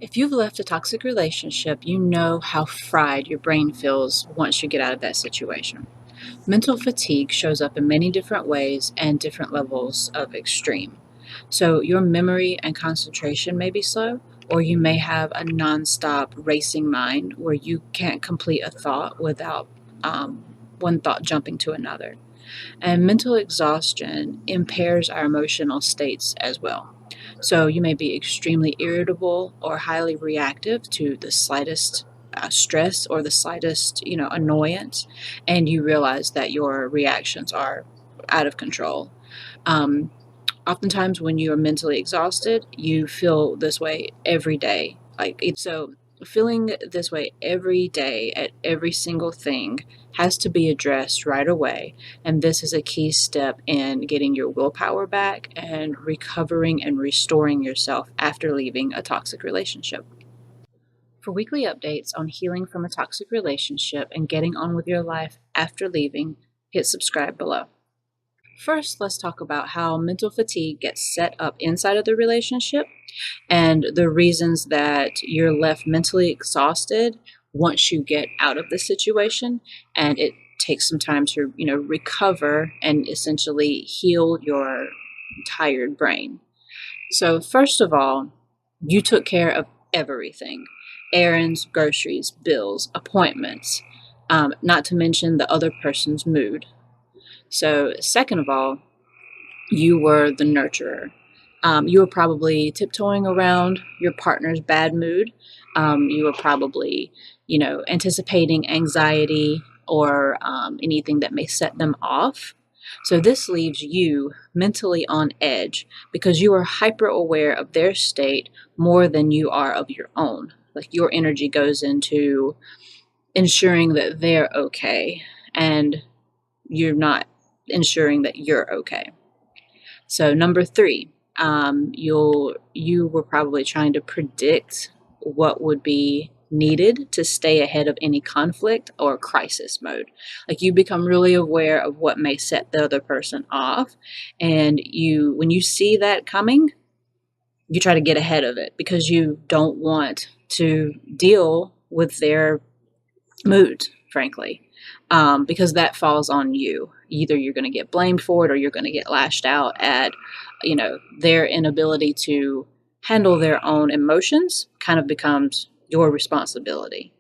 If you've left a toxic relationship, you know how fried your brain feels once you get out of that situation. Mental fatigue shows up in many different ways and different levels of extreme. So, your memory and concentration may be slow, or you may have a nonstop racing mind where you can't complete a thought without um, one thought jumping to another. And mental exhaustion impairs our emotional states as well. So you may be extremely irritable or highly reactive to the slightest stress or the slightest, annoyance, and you realize that your reactions are out of control. Um, Oftentimes, when you are mentally exhausted, you feel this way every day. So feeling this way every day at every single thing has to be addressed right away. And this is a key step in getting your willpower back and recovering and restoring yourself after leaving a toxic relationship. For weekly updates on healing from a toxic relationship and getting on with your life after leaving, hit subscribe below. First, let's talk about how mental fatigue gets set up inside of the relationship and the reasons that you're left mentally exhausted once you get out of the situation, and it takes some time to recover and essentially heal your tired brain. So first of all, you took care of everything: errands, groceries, bills, appointments, not to mention the other person's mood. So second of all, you were the nurturer. You were probably tiptoeing around your partner's bad mood. You were probably, anticipating anxiety or anything that may set them off. So this leaves you mentally on edge because you are hyper aware of their state more than you are of your own. Like, your energy goes into ensuring that they're okay, and you're not ensuring that you're okay. So number three, you were probably trying to predict what would be needed to stay ahead of any conflict or crisis mode. Like, you become really aware of what may set the other person off, and when you see that coming, you try to get ahead of it because you don't want to deal with their mood, frankly, because that falls on you. Either you're going to get blamed for it or you're going to get lashed out at, their inability to handle their own emotions kind of becomes your responsibility.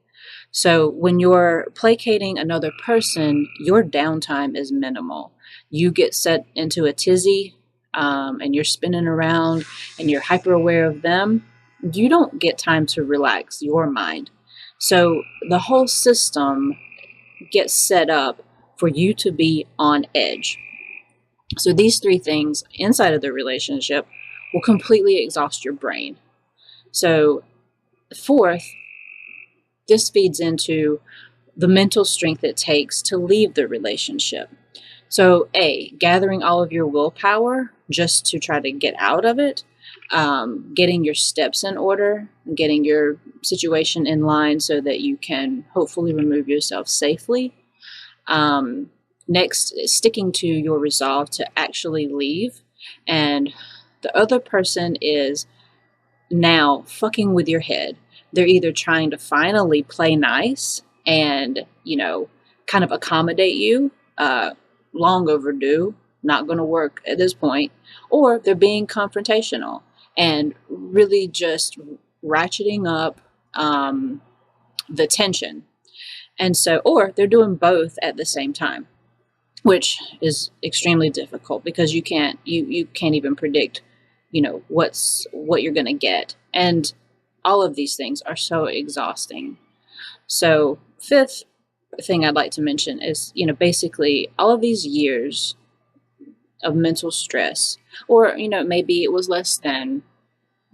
So when you're placating another person, your downtime is minimal. You get set into a tizzy, and you're spinning around and you're hyper aware of them. You don't get time to relax your mind. So the whole system gets set up for you to be on edge. So these three things inside of the relationship will completely exhaust your brain. So fourth, this feeds into the mental strength it takes to leave the relationship. So gathering all of your willpower just to try to get out of it, getting your steps in order, getting your situation in line so that you can hopefully remove yourself safely. Next, sticking to your resolve to actually leave. And the other person is now fucking with your head. They're either trying to finally play nice and, kind of accommodate you, long overdue, not going to work at this point, or they're being confrontational and really just ratcheting up the tension. And so, or they're doing both at the same time, which is extremely difficult because you can't even predict, what you're going to get. And all of these things are so exhausting. So fifth thing I'd like to mention is, basically all of these years of mental stress, or, maybe it was less than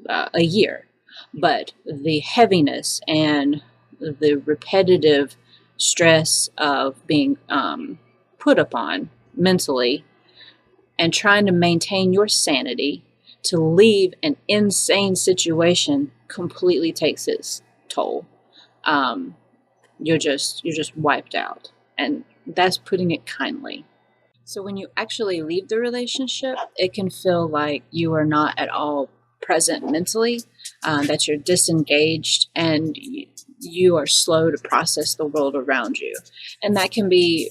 a year, but the heaviness and the repetitive stress of being put upon mentally and trying to maintain your sanity to leave an insane situation completely takes its toll. You're just wiped out, and that's putting it kindly. So when you actually leave the relationship, it can feel like you are not at all present mentally. that you're disengaged, and you are slow to process the world around you. And that can be,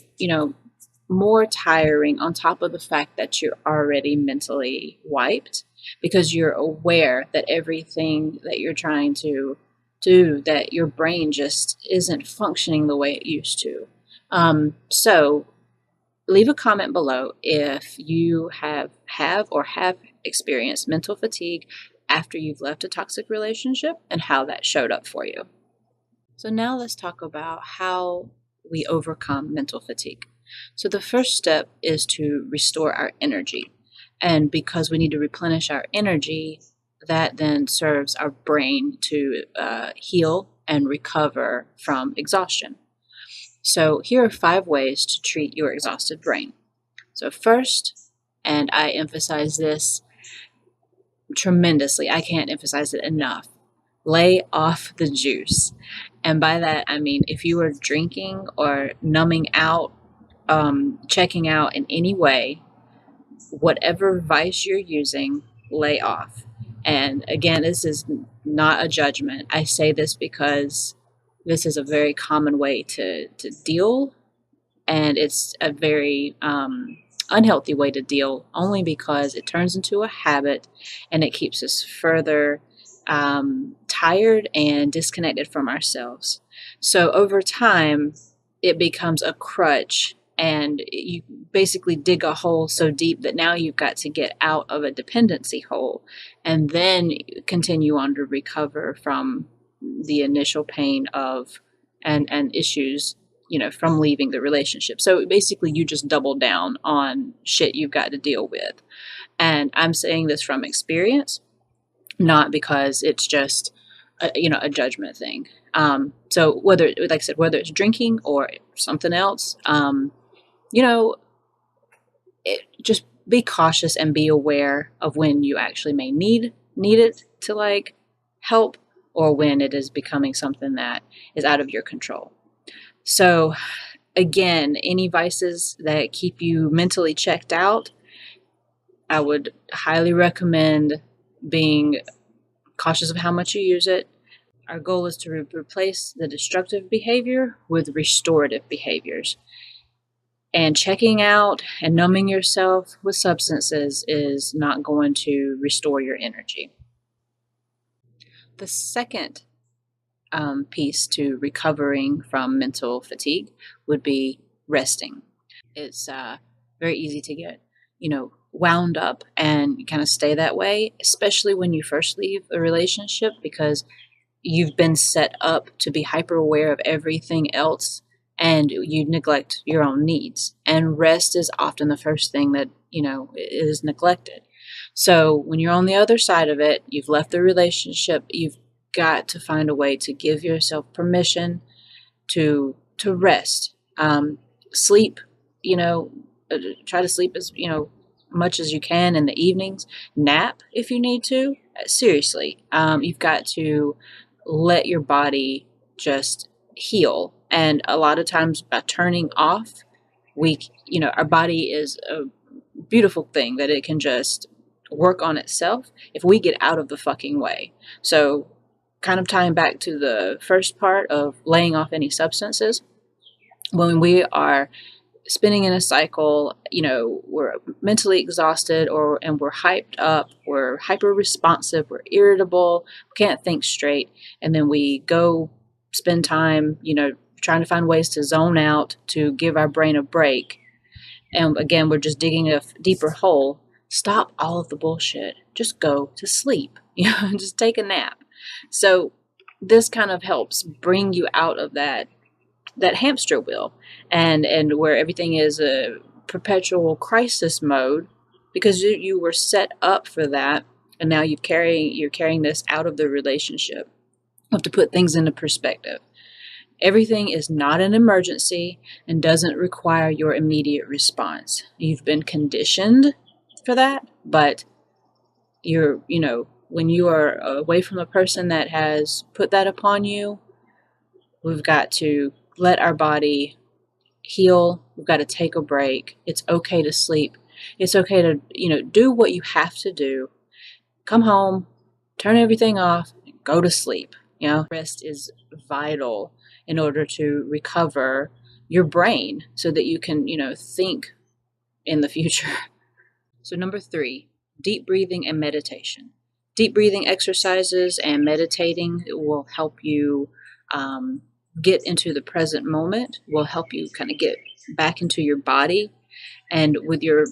more tiring on top of the fact that you're already mentally wiped, because you're aware that everything that you're trying to do, that your brain just isn't functioning the way it used to. So leave a comment below if you have experienced mental fatigue after you've left a toxic relationship and how that showed up for you. So now let's talk about how we overcome mental fatigue. So the first step is to restore our energy. And because we need to replenish our energy, that then serves our brain to heal and recover from exhaustion. So here are 5 ways to treat your exhausted brain. So first, and I emphasize this tremendously, I can't emphasize it enough, lay off the juice. And by that, I mean, if you are drinking or numbing out, checking out in any way, whatever vice you're using, lay off. And again, this is not a judgment. I say this because this is a very common way to deal, and it's a very unhealthy way to deal, only because it turns into a habit and it keeps us further tired and disconnected from ourselves. So over time, it becomes a crutch, and you basically dig a hole so deep that now you've got to get out of a dependency hole and then continue on to recover from the initial pain of and issues, from leaving the relationship. So basically you just double down on shit you've got to deal with. And I'm saying this from experience, not because it's just a judgment thing. So whether, like I said, whether it's drinking or something else, just be cautious and be aware of when you actually may need it to help, or when it is becoming something that is out of your control. So again, any vices that keep you mentally checked out, I would highly recommend being cautious of how much you use it. Our goal is to replace the destructive behavior with restorative behaviors. And checking out and numbing yourself with substances is not going to restore your energy. The second piece to recovering from mental fatigue would be resting. It's very easy to get, wound up and kind of stay that way, especially when you first leave a relationship, because you've been set up to be hyper aware of everything else and you neglect your own needs. And rest is often the first thing that, is neglected. So when you're on the other side of it, you've left the relationship, you've got to find a way to give yourself permission to rest. Sleep, try to sleep as, much as you can in the evenings. Nap if you need to. Seriously, you've got to let your body just heal. And a lot of times by turning off, our body is a beautiful thing that it can just work on itself if we get out of the fucking way. So kind of tying back to the first part of laying off any substances, when we are spinning in a cycle, we're mentally exhausted and we're hyped up, we're hyper responsive, we're irritable, can't think straight, and then we go spend time, trying to find ways to zone out, to give our brain a break. And again, we're just digging a deeper hole. Stop all of the bullshit. Just go to sleep. Just take a nap. So this kind of helps bring you out of that hamster wheel, and where everything is a perpetual crisis mode, because you were set up for that, and now you're carrying this out of the relationship. You have to put things into perspective. Everything is not an emergency and doesn't require your immediate response. You've been conditioned for that, but when you are away from a person that has put that upon you, we've got to let our body heal. We've got to take a break. It's okay to sleep. It's okay to, do what you have to do. Come home, turn everything off, go to sleep. Rest is vital in order to recover your brain so that you can, think in the future. So number 3, deep breathing and meditation. Deep breathing exercises and meditating will help you get into the present moment, will help you kind of get back into your body. And with your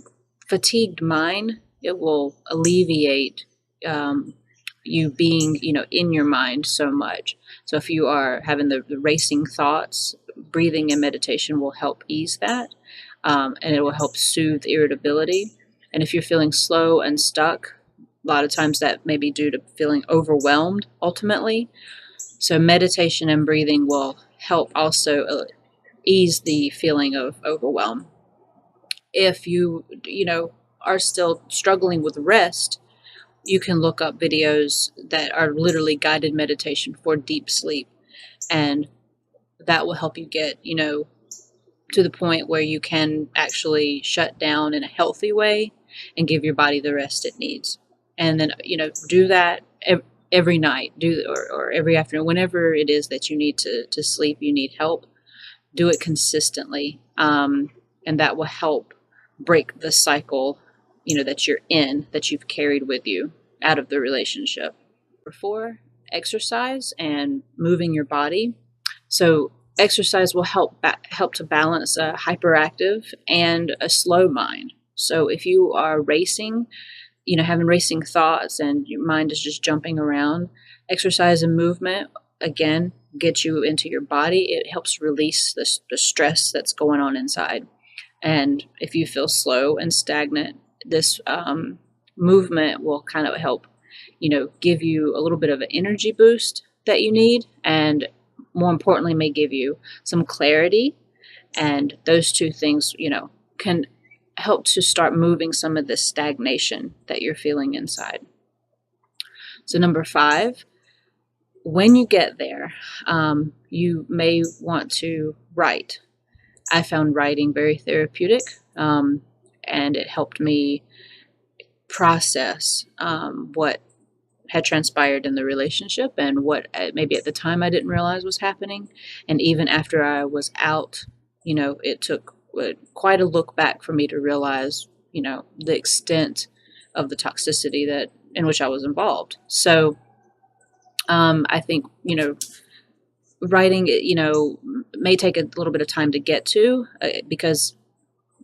fatigued mind, it will alleviate you being, in your mind so much. So if you are having the racing thoughts, breathing and meditation will help ease that. And it will help soothe irritability. And if you're feeling slow and stuck, a lot of times that may be due to feeling overwhelmed ultimately. So meditation and breathing will help also ease the feeling of overwhelm. If you are still struggling with rest, you can look up videos that are literally guided meditation for deep sleep, and that will help you get, to the point where you can actually shut down in a healthy way and give your body the rest it needs. And then, do that every night, or every afternoon, whenever it is that you need to sleep, you need help, do it consistently. And that will help break the cycle, that you're in, that you've carried with you out of the relationship. Number 4, exercise and moving your body. So exercise will help to balance a hyperactive and a slow mind. So if you are racing, having racing thoughts and your mind is just jumping around, exercise and movement, again, get you into your body. It helps release the stress that's going on inside. And if you feel slow and stagnant, this movement will kind of help, give you a little bit of an energy boost that you need, and more importantly, may give you some clarity. And those two things, can help to start moving some of the stagnation that you're feeling inside. So number 5, when you get there, you may want to write. I found writing very therapeutic, and it helped me process what had transpired in the relationship and what maybe at the time I didn't realize was happening. And even after I was out, it took quite a look back for me to realize, the extent of the toxicity in which I was involved. So I think, writing, may take a little bit of time to get to because,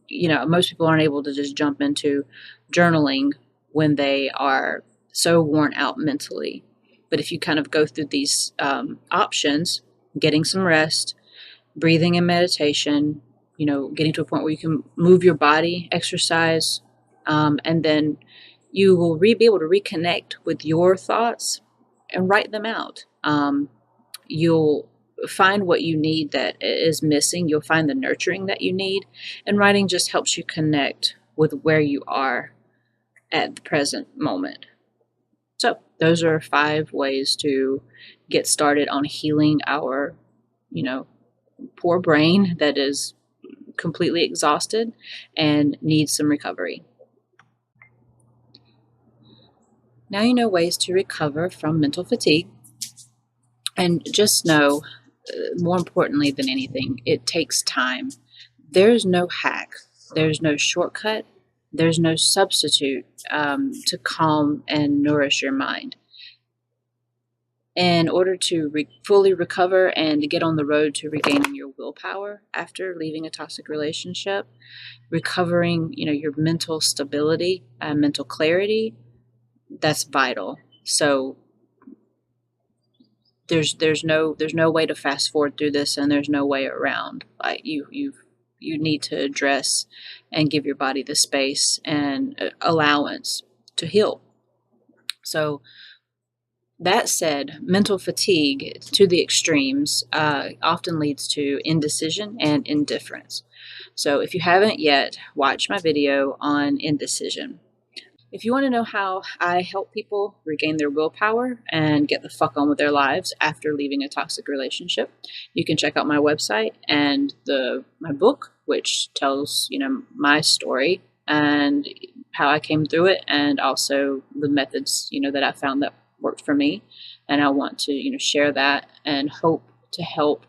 most people aren't able to just jump into journaling when they are so worn out mentally. But if you kind of go through these options, getting some rest, breathing and meditation, getting to a point where you can move your body, exercise, and then you will be able to reconnect with your thoughts and write them out. You'll find what you need that is missing. You'll find the nurturing that you need. And writing just helps you connect with where you are at the present moment. So those are 5 ways to get started on healing our, poor brain that is completely exhausted and needs some recovery. Now you know ways to recover from mental fatigue. And just know, more importantly than anything, it takes time. There's no hack. There's no shortcut. There's no substitute to calm and nourish your mind. In order to fully recover and to get on the road to regaining your willpower after leaving a toxic relationship, recovering, your mental stability, mental clarity, that's vital. So there's no way to fast forward through this, and there's no way around. Like you need to address and give your body the space and allowance to heal. So that said, mental fatigue to the extremes often leads to indecision and indifference. So if you haven't yet, watch my video on indecision. If you want to know how I help people regain their willpower and get the fuck on with their lives after leaving a toxic relationship, you can check out my website and my book, which tells, my story and how I came through it, and also the methods, that I found that worked for me. and I want to, share that and hope to help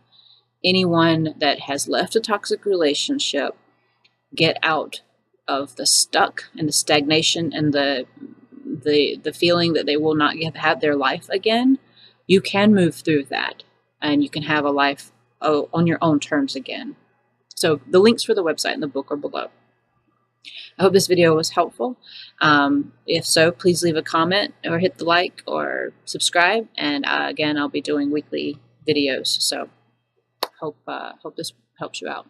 anyone that has left a toxic relationship get out of the stuck and the stagnation and the feeling that they will not have their life again. You can move through that, and you can have a life on your own terms again. So the links for the website and the book are below. I hope this video was helpful. If so, please leave a comment or hit the like or subscribe. And again, I'll be doing weekly videos. So hope this helps you out.